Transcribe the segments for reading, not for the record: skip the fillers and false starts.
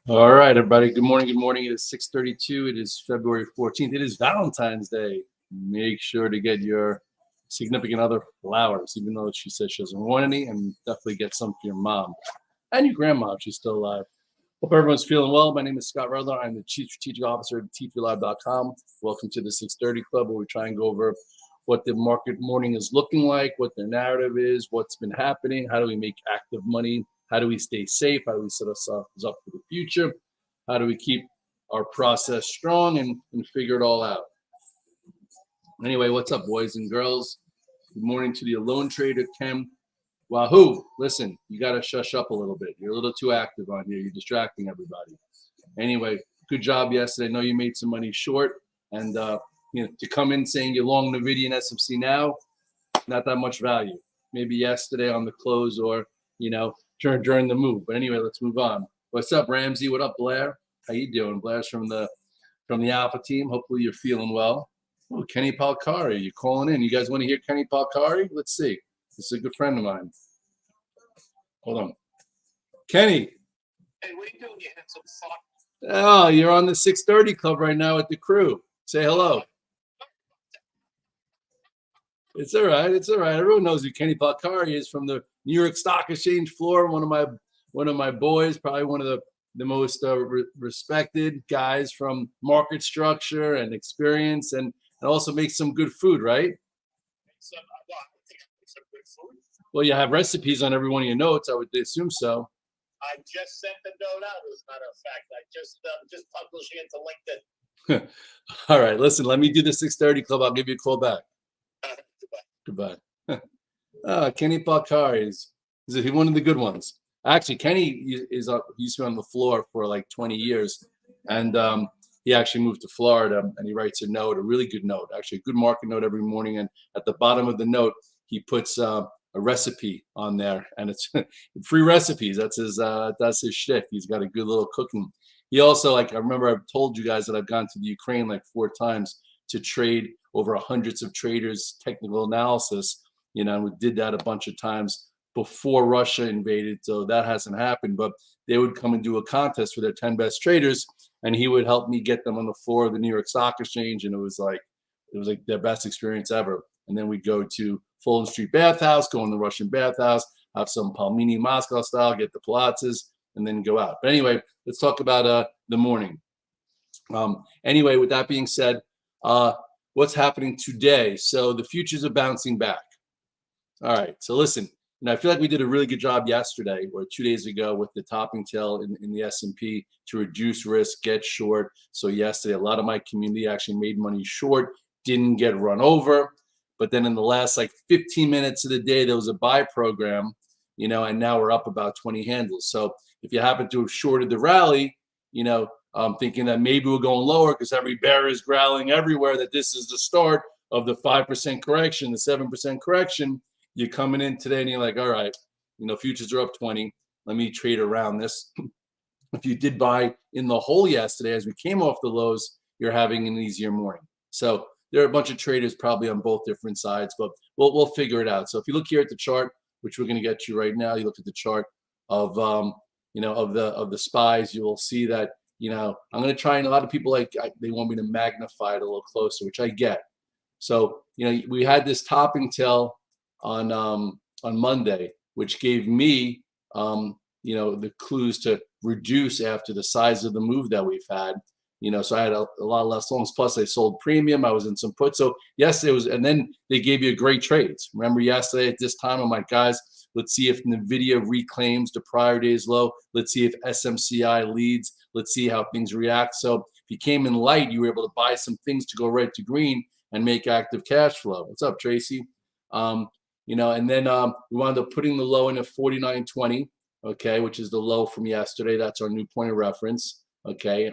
All right, everybody. Good morning. Good morning. It is 6:32. It is February 14th. It is Valentine's Day. Make sure to get your significant other flowers, even though she says she doesn't want any, and definitely get some for your mom and your grandma if she's still alive. Hope everyone's feeling well. My name is Scott Redler. I'm the Chief Strategic Officer at tflive.com. Welcome to the 630 Club, where we try and go over what the market morning is looking like, what the narrative is, what's been happening, how do we make active money, how do we stay safe, how do we set ourselves up for the future, how do we keep our process strong and figure it all out. Anyway, what's up, boys and girls? Good morning to the alone trader, Ken. Wahoo! Listen, you got to shush up a little bit. You're a little too active on here. You're distracting everybody. Anyway, good job yesterday. I know you made some money short, and to come in saying you're long Nvidia and SMC now, not that much value. Maybe yesterday on the close or during the move. But anyway, let's move on. What's up, Ramsey? What up, Blair? How you doing? Blair's from the Alpha team. Hopefully you're feeling well. Oh, Kenny Palkari, you calling in? You guys want to hear Kenny Palkari? Let's see. This is a good friend of mine. Hold on. Kenny. Hey, what are you doing? You had some sock. Oh, you're on the 630 Club right now with the crew. Say hello. It's all right. It's all right. Everyone knows who Kenny Palkari is from the New York Stock Exchange floor. One of my boys, probably one of the most respected guys from market structure and experience, and also makes some good food, right? Some good food. Well, you have recipes on every one of your notes. I would assume so. I just sent the note out. As a matter of fact, I just publishing it to LinkedIn. All right. Listen, let me do the 630 Club. I'll give you a call back. Goodbye. Kenny Palkari is one of the good ones. Actually, Kenny he used to be on the floor for like 20 years, and he actually moved to Florida, and he writes a really good note, actually a good market note every morning. And at the bottom of the note, he puts a recipe on there, and it's free recipes. That's his shtick. He's got a good little cooking. He also, I remember I've told you guys that I've gone to the Ukraine like 4 times to trade over hundreds of traders, technical analysis, and we did that a bunch of times before Russia invaded. So that hasn't happened, but they would come and do a contest for their 10 best traders, and he would help me get them on the floor of the New York Stock Exchange. And it was like their best experience ever. And then we'd go to Fulton Street Bathhouse, go in the Russian bathhouse, have some Palmini Moscow style, get the Pilates, and then go out. But anyway, let's talk about the morning. Anyway, with that being said, what's happening today? So the futures are bouncing back. All right. So listen, I feel like we did a really good job yesterday or 2 days ago with the topping tail in the S&P to reduce risk, get short. So yesterday, a lot of my community actually made money short, didn't get run over. But then in the last 15 minutes of the day, there was a buy program, and now we're up about 20 handles. So if you happen to have shorted the rally, thinking that maybe we're going lower because every bear is growling everywhere, that this is the start of the 5% correction, the 7% correction. You're coming in today and you're like, all right, futures are up 20. Let me trade around this. If you did buy in the hole yesterday as we came off the lows, you're having an easier morning. So there are a bunch of traders probably on both different sides, but we'll figure it out. So if you look here at the chart, which we're going to get to right now, you look at the chart of of the SPYs, you will see that I'm going to try, and a lot of people they want me to magnify it a little closer, which I get. So we had this topping tail on Monday, which gave me the clues to reduce after the size of the move that we've had. So I had a lot less longs. Plus, I sold premium. I was in some puts. So yesterday was, and then they gave you great trades. Remember yesterday at this time, I'm like, guys, let's see if Nvidia reclaims the prior day's low. Let's see if SMCI leads. Let's see how things react. So if you came in light, you were able to buy some things to go red to green and make active cash flow. What's up, Tracy? And then we wound up putting the low in at 49.20, okay, which is the low from yesterday. That's our new point of reference, okay.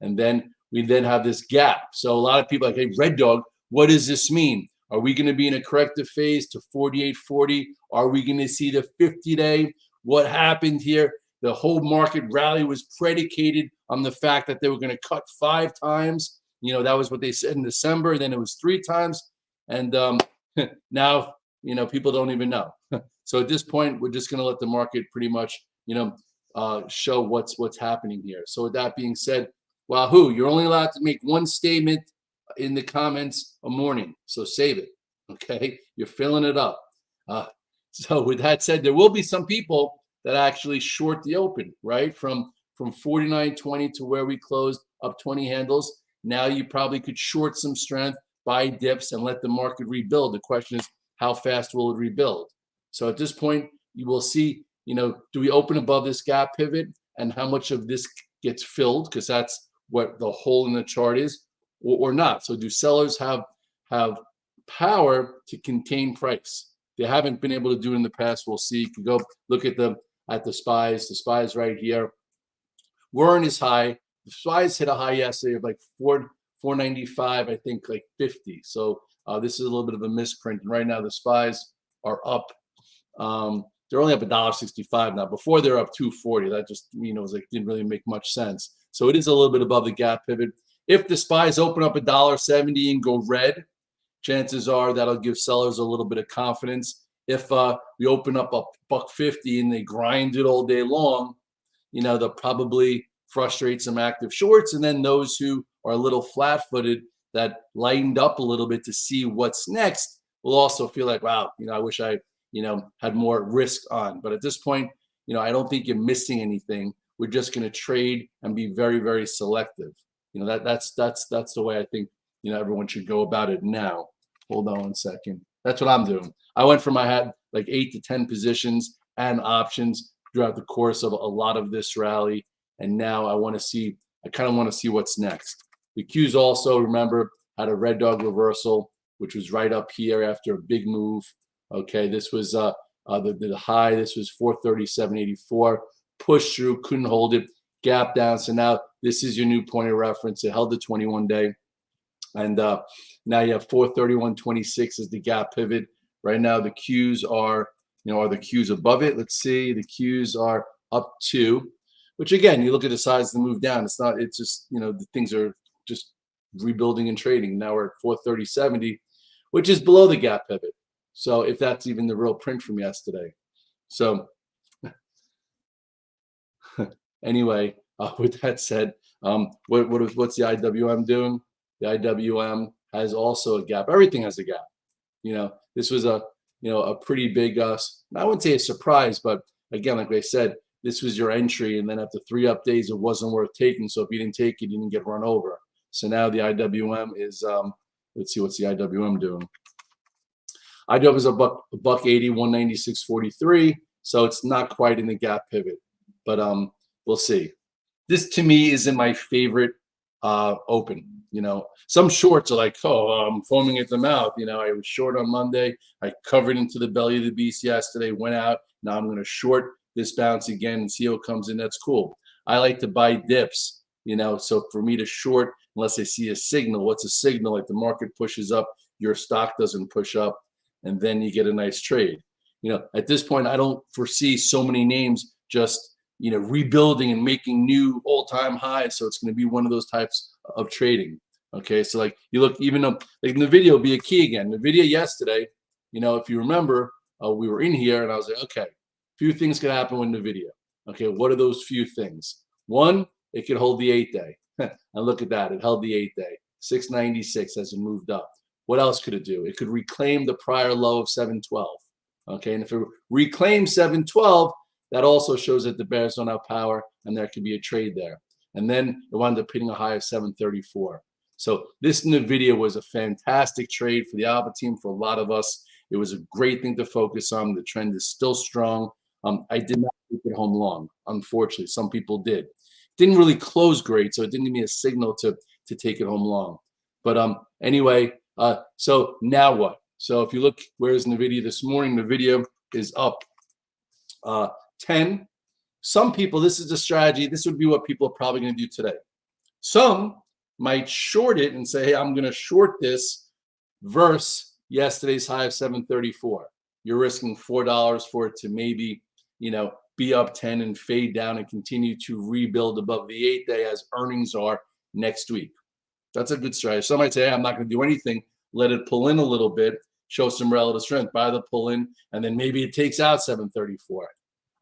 And then we have this gap. So a lot of people are like, hey, Red Dog, what does this mean? Are we going to be in a corrective phase to 48.40? Are we going to see the 50-day? What happened here? The whole market rally was predicated on the fact that they were going to cut 5 times. That was what they said in December. Then it was 3 times. And now, people don't even know. So at this point, we're just going to let the market pretty much, show what's happening here. So with that being said, Wahoo, you're only allowed to make one statement in the comments a morning, so save it. Okay, you're filling it up. So with that said, there will be some people that actually short the open, right? From 49.20 to where we closed, up 20 handles. Now you probably could short some strength, buy dips, and let the market rebuild. The question is, how fast will it rebuild? So at this point, you will see, do we open above this gap pivot, and how much of this gets filled, because that's what the hole in the chart is, or not. So do sellers have power to contain price? They haven't been able to do it in the past. We'll see. You can go look at the SPYs. The SPYs right here weren't as high. The SPYs hit a high yesterday of like 495, I think, like 50. So this is a little bit of a misprint. And right now the SPYs are up. They're only up $1.65 now. Before they're up 240. That just was like didn't really make much sense. So it is a little bit above the gap pivot. If the SPYs open up $1.70 and go red, chances are that'll give sellers a little bit of confidence. If we open up a $1.50 and they grind it all day long, they'll probably frustrate some active shorts, and then those who are a little flat-footed that lightened up a little bit to see what's next will also feel like, wow, I wish I had more risk on. But at this point, I don't think you're missing anything. We're just going to trade and be very, very selective. That's the way I think everyone should go about it now. Hold on one second. That's what I'm doing. I went from I had like 8 to 10 positions and options throughout the course of a lot of this rally, and now I kind of want to see what's next. The Qs also, remember, had a red dog reversal, which was right up here after a big move. Okay, this was the high. This was 437.84. Pushed through, couldn't hold it, gap down. So now this is your new point of reference. It held the 21-day, and now you have 431.26 as the gap pivot. Right now the Qs are the Qs above it? Let's see. The Qs are up 2, which again, you look at the size of the move down. It's just the things are just rebuilding and trading. Now we're at 430.70, which is below the gap pivot. So if that's even the real print from yesterday. So anyway, with that said, what's the IWM doing? The IWM has also a gap. Everything has a gap. This was a pretty big, I wouldn't say a surprise, but again, like I said, this was your entry, and then after 3 up days, it wasn't worth taking. So if you didn't take it, you didn't get run over. So now the IWM is, let's see, what's the IWM doing? IWM is a buck 80, 196.43. So it's not quite in the gap pivot, but we'll see. This to me isn't my favorite open. Some shorts are like, I'm foaming at the mouth. I was short on Monday. I covered into the belly of the beast yesterday, went out. Now I'm going to short this bounce again and see how it comes in. That's cool. I like to buy dips, so for me to short, unless I see a signal. What's a signal? Like the market pushes up, your stock doesn't push up, and then you get a nice trade. At this point, I don't foresee so many names just rebuilding and making new all-time highs. So it's going to be one of those types of trading. Okay, so like you look, even though like Nvidia will be a key again. Nvidia yesterday, if you remember, we were in here and I was like, okay, few things could happen with Nvidia. Okay, what are those few things? One, it could hold the 8-day. And look at that, it held the 8-day. 696 as it moved up. What else could it do? It could reclaim the prior low of 712. Okay, and if it reclaims 712, that also shows that the bears don't have power, and there could be a trade there. And then it wound up hitting a high of 734. So this Nvidia was a fantastic trade for the Alpha team, for a lot of us. It was a great thing to focus on. The trend is still strong. I did not take it home long, unfortunately. Some people did. Didn't really close great, so it didn't give me a signal to take it home long. But anyway, so now what? So if you look, where's Nvidia this morning? Nvidia is up 10. Some people, this is the strategy. This would be what people are probably going to do today. Some might short it and say, hey, I'm going to short this versus yesterday's high of 734. You're risking $4 for it to maybe, be up 10 and fade down and continue to rebuild above the 8-day as earnings are next week. That's a good strategy. Some might say, hey, I'm not going to do anything. Let it pull in a little bit, show some relative strength, buy the pull in, and then maybe it takes out 734.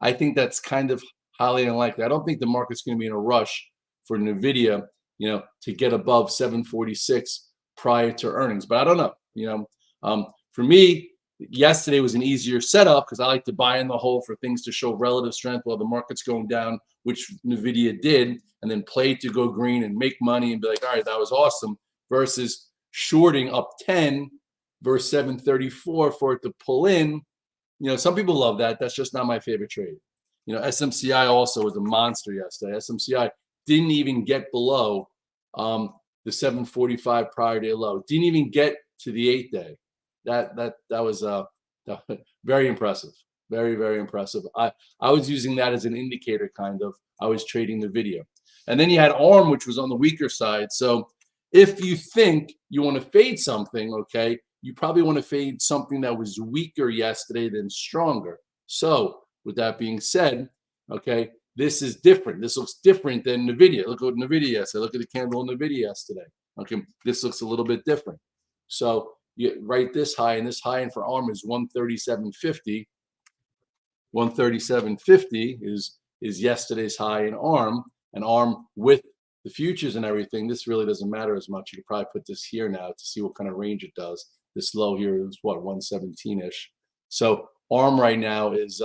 I think that's kind of highly unlikely. I don't think the market's going to be in a rush for Nvidia, to get above 746 prior to earnings. But I don't know. For me, yesterday was an easier setup because I like to buy in the hole for things to show relative strength while the market's going down, which Nvidia did, and then play to go green and make money and be like, all right, that was awesome, versus shorting up 10 versus 734 for it to pull in. Some people love that. That's just not my favorite trade. SMCI also was a monster yesterday. SMCI didn't even get below the 745 prior day low. Didn't even get to the 8-day. That was very impressive. Very, very impressive. I was using that as an indicator, kind of. I was trading Nvidia. And then you had ARM, which was on the weaker side. So if you think you want to fade something, okay, you probably want to fade something that was weaker yesterday than stronger. So with that being said, okay, this is different. This looks different than Nvidia. Look at Nvidia yesterday. Look at the candle in Nvidia yesterday. Okay, this looks a little bit different. So you write this high, and this high end for ARM is 137.50. 137.50 is yesterday's high in ARM, and ARM with the futures and everything. This really doesn't matter as much. You could probably put this here now to see what kind of range it does. This low here is what, 117-ish. So ARM right now is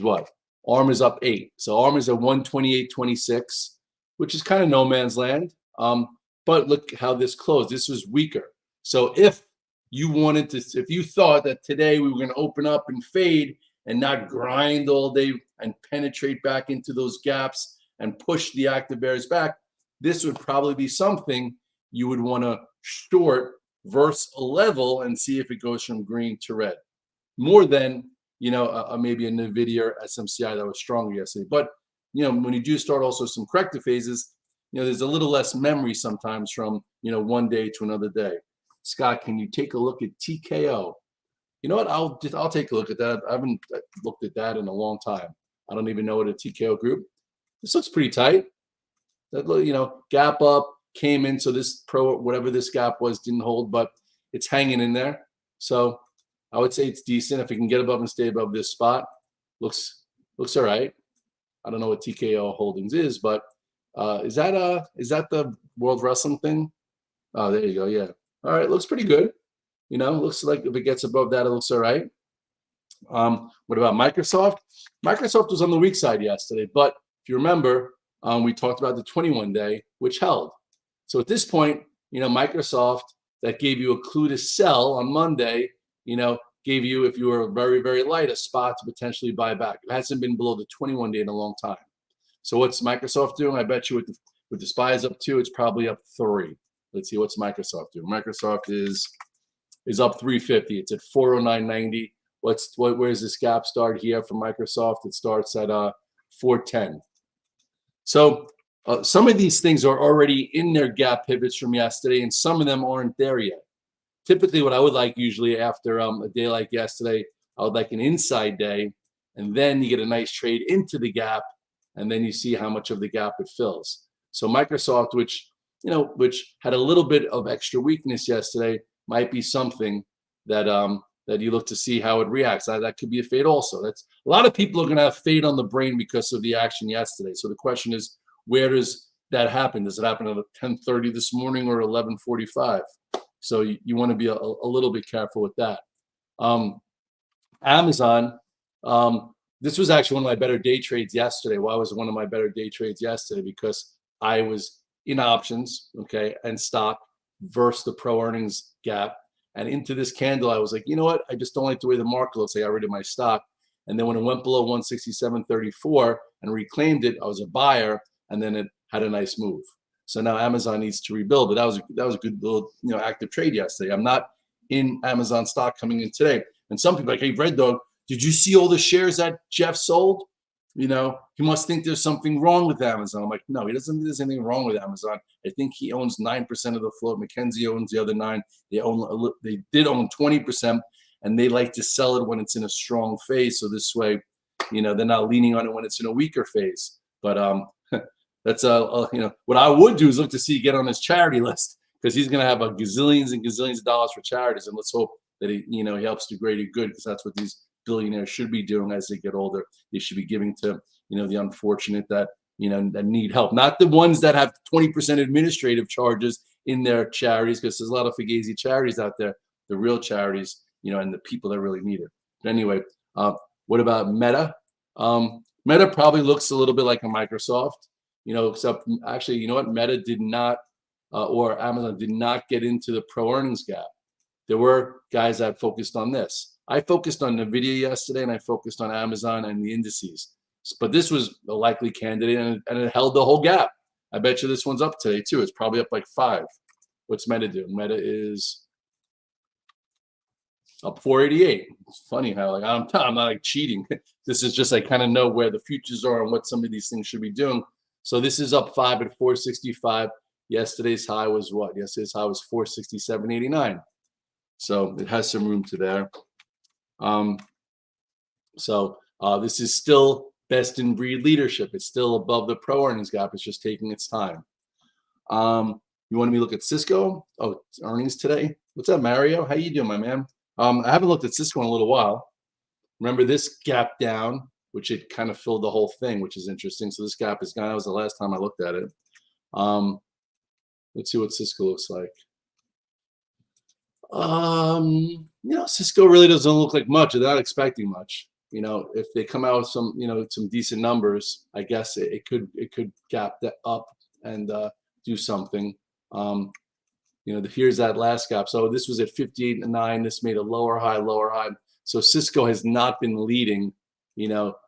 what? ARM is up 8. So ARM is at 128.26, which is kind of no man's land. But look how this closed. This was weaker. So if you wanted to, if you thought that today we were going to open up and fade and not grind all day and penetrate back into those gaps and push the active bears back, this would probably be something you would want to short versus a level and see if it goes from green to red, more than maybe a Nvidia or SMCI that was stronger yesterday. But when you do start also some corrective phases, there's a little less memory sometimes from one day to another day. Scott, can you take a look at TKO? You know what? I'll take a look at that. I haven't looked at that in a long time. I don't even know what a TKO group. This looks pretty tight. That gap up, came in. So this whatever this gap was didn't hold, but it's hanging in there. So I would say it's decent. If it can get above and stay above this spot, looks all right. I don't know what TKO Holdings is, but is that the World Wrestling thing? Oh, there you go. Yeah. All right. Looks pretty good. Looks like if it gets above that, it looks all right. What about Microsoft? Microsoft was on the weak side yesterday, but if you remember, we talked about the 21-day, which held. So at this point, Microsoft, that gave you a clue to sell on Monday, gave you, if you were very, very light, a spot to potentially buy back. It hasn't been below the 21-day in a long time. So what's Microsoft doing? I bet you with the SPYs up 2, it's probably up 3. Let's see, what's Microsoft doing? Microsoft is up 350. It's at 409.90. Where's this gap start here for Microsoft? It starts at 410. So some of these things are already in their gap pivots from yesterday, and some of them aren't there yet. Typically, what I would like usually after a day like yesterday, I would like an inside day, and then you get a nice trade into the gap, and then you see how much of the gap it fills. So Microsoft, which had a little bit of extra weakness yesterday, might be something that you look to see how it reacts. That could be a fade also. That's a lot of people are going to have fade on the brain because of the action yesterday. So the question is, where does that happen? Does it happen at 10:30 this morning or 11:45? So you want to be a little bit careful with that. Amazon, this was actually one of my better day trades yesterday. Why was it one of my better day trades yesterday? Because I was in options, okay, and stock versus the pro earnings gap. And into this candle, I was like, you know what? I just don't like the way the market looks. I got rid of my stock. And then when it went below 167.34 and reclaimed it, I was a buyer, and then it had a nice move. So now Amazon needs to rebuild, but that was a good little active trade yesterday. I'm not in Amazon stock coming in today. And some people are like, hey, Red Dog, did you see all the shares that Jeff sold? He must think there's something wrong with Amazon. I'm like, no, he doesn't think there's anything wrong with Amazon. I think he owns 9% of the float. McKenzie owns the other 9. They did own 20%, and they like to sell it when it's in a strong phase. So this way, they're not leaning on it when it's in a weaker phase. But that's what I would do is look to see get on his charity list, because he's going to have a gazillions and gazillions of dollars for charities, and let's hope that he helps do greater good, because that's what these billionaires should be doing as they get older. They should be giving to, the unfortunate that, that need help. Not the ones that have 20% administrative charges in their charities, because there's a lot of fugazi charities out there, the real charities, and the people that really need it. But anyway, what about Meta? Meta probably looks a little bit like a Microsoft, except actually, you know what? Meta did not, or Amazon did not get into the pro earnings gap. There were guys that focused on this. I focused on Nvidia yesterday, and I focused on Amazon and the indices. But this was a likely candidate, and it held the whole gap. I bet you this one's up today too. It's probably up like 5. What's Meta do? Meta is up 488. It's funny how I'm not like cheating. This is just I kind of know where the futures are and what some of these things should be doing. So this is up 5 at 465. Yesterday's high was what? Yesterday's high was 467.89. So it has some room to there. This is still best in breed leadership. It's still above the pro earnings gap. It's just taking its time. You want me to look at Cisco? Oh, earnings today. What's up, Mario? How you doing, my man? I haven't looked at Cisco in a little while. Remember this gap down, which it kind of filled the whole thing, which is interesting. So this gap is gone. That was the last time I looked at it. Let's see what Cisco looks like. Cisco really doesn't look like much. They're not expecting much. If they come out with some, some decent numbers, I guess it could gap that up and do something. Here's that last gap. So this was at 58.9. This made a lower high. So Cisco has not been leading,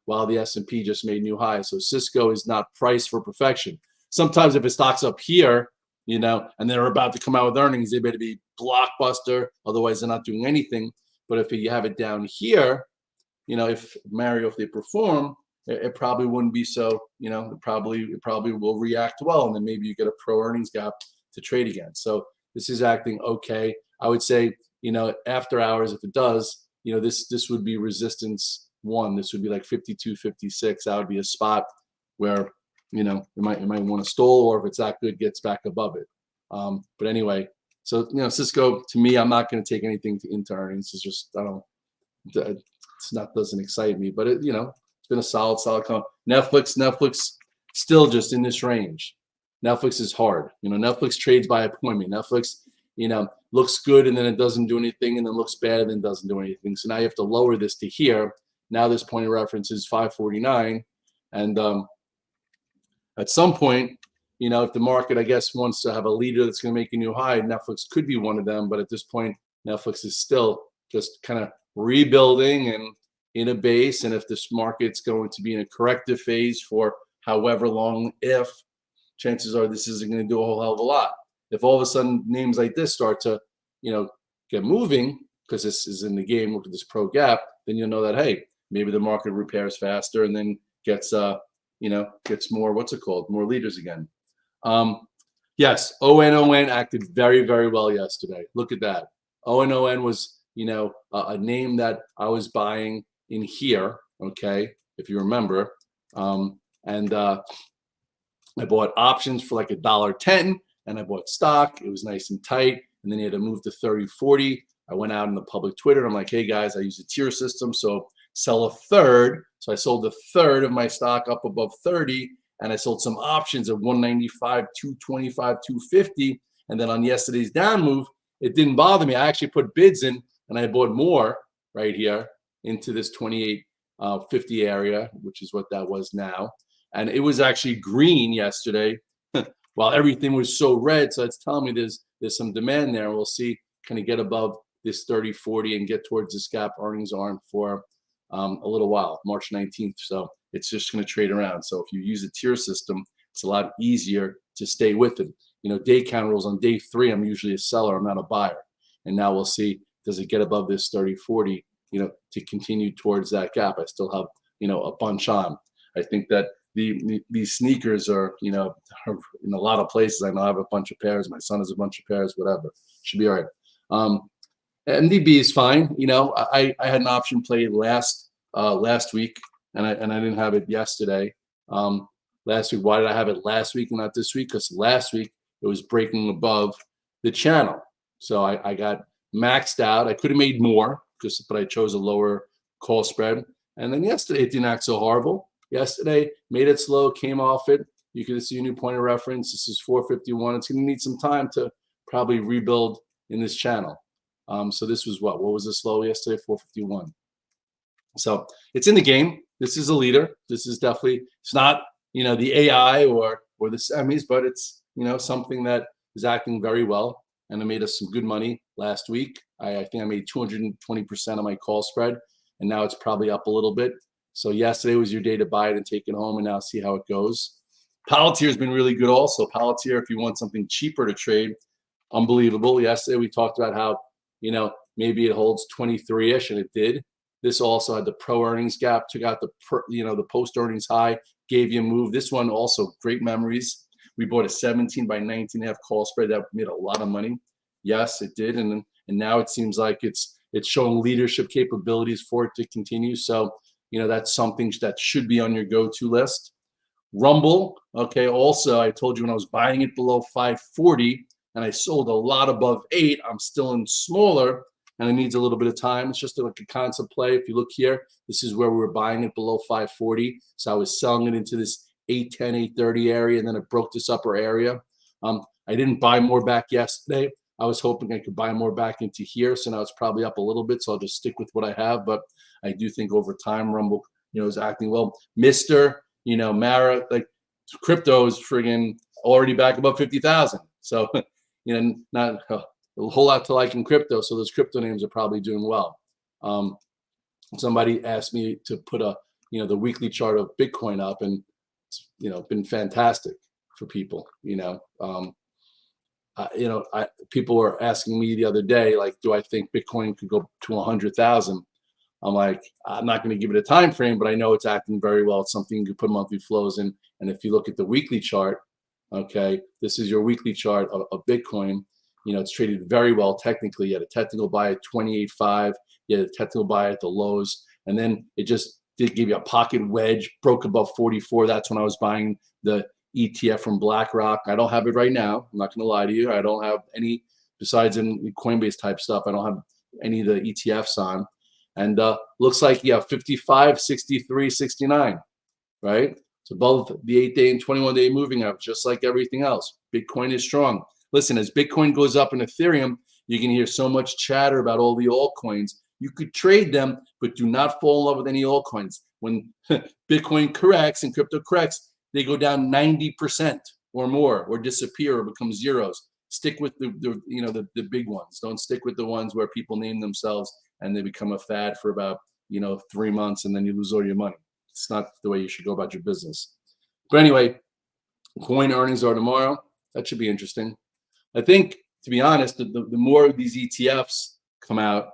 while the S&P just made new highs. So Cisco is not priced for perfection. Sometimes if it stocks up here, and they're about to come out with earnings, they better be blockbuster. Otherwise, they're not doing anything. But if you have it down here, if they perform, it probably wouldn't be so, it probably will react well. And then maybe you get a pro earnings gap to trade against. So this is acting okay. I would say, after hours, if it does, this would be resistance 1. This would be like 52.56. That would be a spot where, it might want to stall, or if it's that good, gets back above it. But anyway, so, Cisco, to me, I'm not going to take anything into earnings. It's just, doesn't excite me, but it's been a solid call. Netflix still just in this range. Netflix is hard. Netflix trades by appointment. Netflix, looks good and then it doesn't do anything, and then looks bad and then doesn't do anything. So now you have to lower this to here. Now this point of reference is 549, and at some point, if the market, I guess, wants to have a leader that's going to make a new high, Netflix could be one of them. But at this point, Netflix is still just kind of rebuilding and in a base. And if this market's going to be in a corrective phase for however long, chances are this isn't going to do a whole hell of a lot. If all of a sudden names like this start to, get moving, because this is in the game, look at this pro gap, then you'll know that, hey, maybe the market repairs faster and then gets more, more leaders again. Yes, ON acted very, very well yesterday. Look at that. ON was, a name that I was buying in here, okay, if you remember. I bought options for like $1.10, and I bought stock. It was nice and tight, and then you had to move to 30-40. I went out in the public Twitter. I'm like, hey guys, I use a tier system, so sell a third. So I sold a third of my stock up above 30, and I sold some options at 195, 225, 250. And then on yesterday's down move, it didn't bother me. I actually put bids in, and I bought more right here into this 28.50 area, which is what that was now. And it was actually green yesterday while everything was so red. So it's telling me there's some demand there. We'll see, can it get above this 30-40 and get towards this gap earnings aren't for a little while, March 19th. So it's just going to trade around. So if you use a tier system, it's a lot easier to stay with it. Day count rules on day 3, I'm usually a seller. I'm not a buyer. And now we'll see, does it get above this 30-40, to continue towards that gap? I still have, a bunch on. I think that these sneakers are, in a lot of places. I know I have a bunch of pairs. My son has a bunch of pairs, whatever. Should be all right. MDB is fine. I had an option play last week, and I didn't have it yesterday. Last week, why did I have it last week and not this week? Because last week it was breaking above the channel, so I got maxed out. I could have made more, but I chose a lower call spread. And then yesterday, it didn't act so horrible. Yesterday, made it slow, came off it. You can see a new point of reference. This is 451. It's going to need some time to probably rebuild in this channel. So this was what was the slow yesterday? 451. So it's in the game. This is a leader. This is definitely, it's not, the AI or the semis, but it's, something that is acting very well. And it made us some good money last week. I think I made 220% of my call spread, and now it's probably up a little bit. So yesterday was your day to buy it and take it home, and now see how it goes. Palantir has been really good also. Palantir, if you want something cheaper to trade, unbelievable. Yesterday we talked about how, maybe it holds 23-ish, and it did. This also had the pro earnings gap, took out the post earnings high, gave you a move. This one also great memories. We bought a 17 by 19.5 call spread that made a lot of money. Yes, it did, and now it seems like it's showing leadership capabilities for it to continue. So that's something that should be on your go-to list. Rumble, okay. Also, I told you when I was buying it below 540, and I sold a lot above 8. I'm still in smaller, and it needs a little bit of time. It's just like a concept play. If you look here, this is where we were buying it below 540. So I was selling it into this 810, 830 area, and then it broke this upper area. I didn't buy more back yesterday. I was hoping I could buy more back into here. So now it's probably up a little bit. So I'll just stick with what I have. But I do think over time, Rumble, is acting well. Mara, like crypto is friggin' already back above 50,000. So, not a whole lot to like in crypto. So those crypto names are probably doing well. Somebody asked me to put the weekly chart of Bitcoin up, and it's, been fantastic for people. People were asking me the other day, like, do I think Bitcoin could go to 100,000? I'm like, I'm not going to give it a time frame, but I know it's acting very well. It's something you can put monthly flows in. And if you look at the weekly chart, okay, this is your weekly chart of Bitcoin. It's traded very well technically. You had a technical buy at 28.5. You had a technical buy at the lows. And then it just did give you a pocket wedge, broke above 44. That's when I was buying the ETF from BlackRock. I don't have it right now. I'm not going to lie to you. I don't have any, besides in Coinbase type stuff, I don't have any of the ETFs on. And looks like, 55, 63, 69, right? So both the 8-day and 21-day moving average, just like everything else. Bitcoin is strong. Listen, as Bitcoin goes up in Ethereum, you can hear so much chatter about all the altcoins. You could trade them, but do not fall in love with any altcoins. When Bitcoin corrects and crypto corrects, they go down 90% or more, or disappear, or become zeros. Stick with the big ones. Don't stick with the ones where people name themselves and they become a fad for about 3 months, and then you lose all your money. It's not the way you should go about your business. But anyway, coin earnings are tomorrow. That should be interesting. I think, to be honest, the more of these ETFs come out,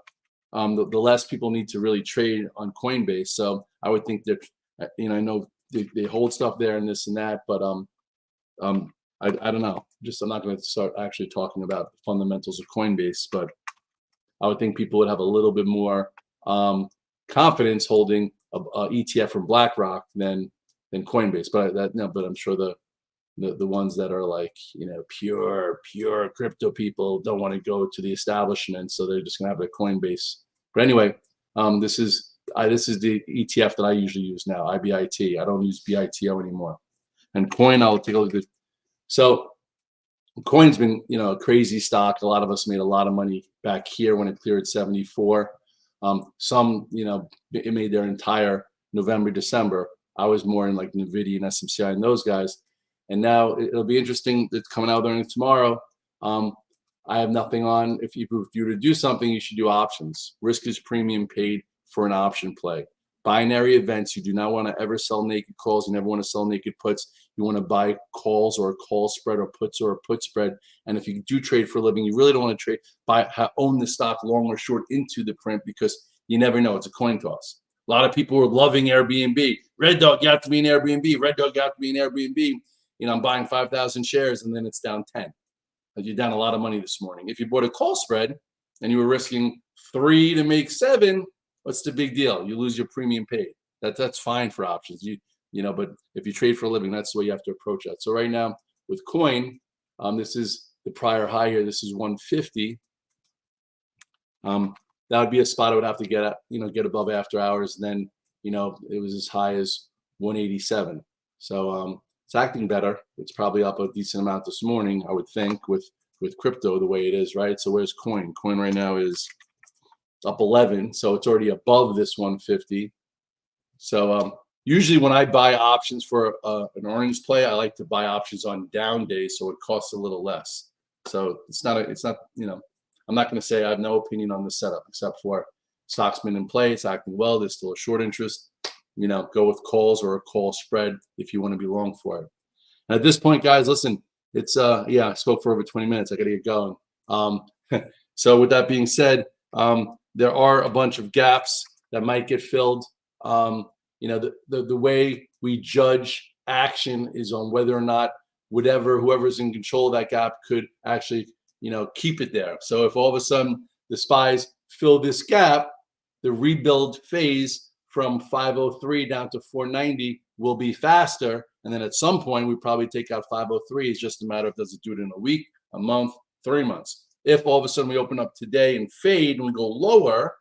the less people need to really trade on Coinbase. So I would think that, I know they hold stuff there and this and that, but I don't know. I'm not going to start actually talking about the fundamentals of Coinbase, but I would think people would have a little bit more confidence holding a ETF from BlackRock than Coinbase. But but I'm sure the ones that are like pure crypto people don't want to go to the establishment, so they're just gonna have a Coinbase. But anyway, this is the ETF that I usually use now, IBIT. I don't use BITO anymore. And coin, I'll take a look at. So coin's been a crazy stock. A lot of us made a lot of money back here when it cleared 74. Some it made their entire November, December. I was more in like Nvidia and SMCI and those guys. And now it'll be interesting. It's coming out earnings tomorrow. I have nothing on. If you were to do something, you should do options. Risk is premium paid for an option play. Binary events, you do not want to ever sell naked calls. You never want to sell naked puts. You want to buy calls or a call spread, or puts or a put spread. And if you do trade for a living, you really don't want to own the stock long or short into the print, because you never know. It's a coin toss. A lot of people were loving Airbnb. Red Dog, you have to be in Airbnb. Red Dog, you have to be in Airbnb. I'm buying 5,000 shares, and then it's down 10. You're down a lot of money this morning. If you bought a call spread and you were risking 3 to make 7, what's the big deal? You lose your premium paid. That's fine for options. But if you trade for a living, that's the way you have to approach that. So right now with coin, this is the prior high here. This is 150. that would be a spot I would have to get at, get above after hours. And then, it was as high as 187. So it's acting better. It's probably up a decent amount this morning, I would think, with crypto the way it is, right? So where's coin? Coin right now is up 11, so it's already above this 150. So usually when I buy options for an earnings play, I like to buy options on down days, so it costs a little less. So it's not, I'm not going to say I have no opinion on the setup, except for stock's been in play, it's acting well, there's still a short interest. Go with calls or a call spread if you want to be long for it. And at this point, guys, listen, it's I spoke for over 20 minutes. I got to get going. So with that being said, there are a bunch of gaps that might get filled. The way we judge action is on whether or not whoever's in control of that gap could actually, keep it there. So if all of a sudden the SPYs fill this gap, the rebuild phase from 503 down to 490 will be faster. And then at some point, we probably take out 503. It's just a matter of does it do it in a week, a month, 3 months. If all of a sudden we open up today and fade and we go lower,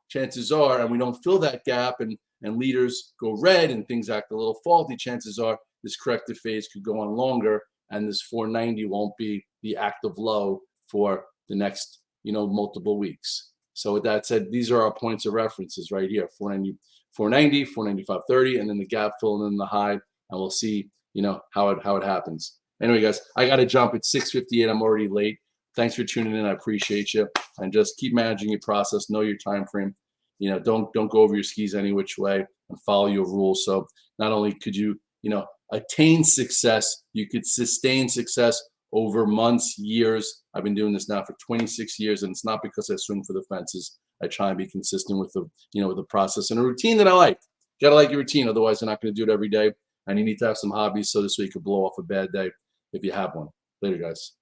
chances are, and we don't fill that gap and leaders go red and things act a little faulty, chances are this corrective phase could go on longer and this 490 won't be the active low for the next, multiple weeks. So with that said, these are our points of references right here, 490, 495.30, and then the gap filling in the high, and we'll see, how it happens. Anyway, guys, I got to jump. It's 6:58. I'm already late. Thanks for tuning in. I appreciate you. And just keep managing your process. Know your time frame. Don't go over your skis any which way and follow your rules. So not only could you, attain success, you could sustain success over months, years. I've been doing this now for 26 years, and it's not because I swing for the fences. I try and be consistent with the, with the process and a routine that I like. You gotta like your routine, otherwise you're not gonna do it every day. And you need to have some hobbies so this way you could blow off a bad day if you have one. Later, guys.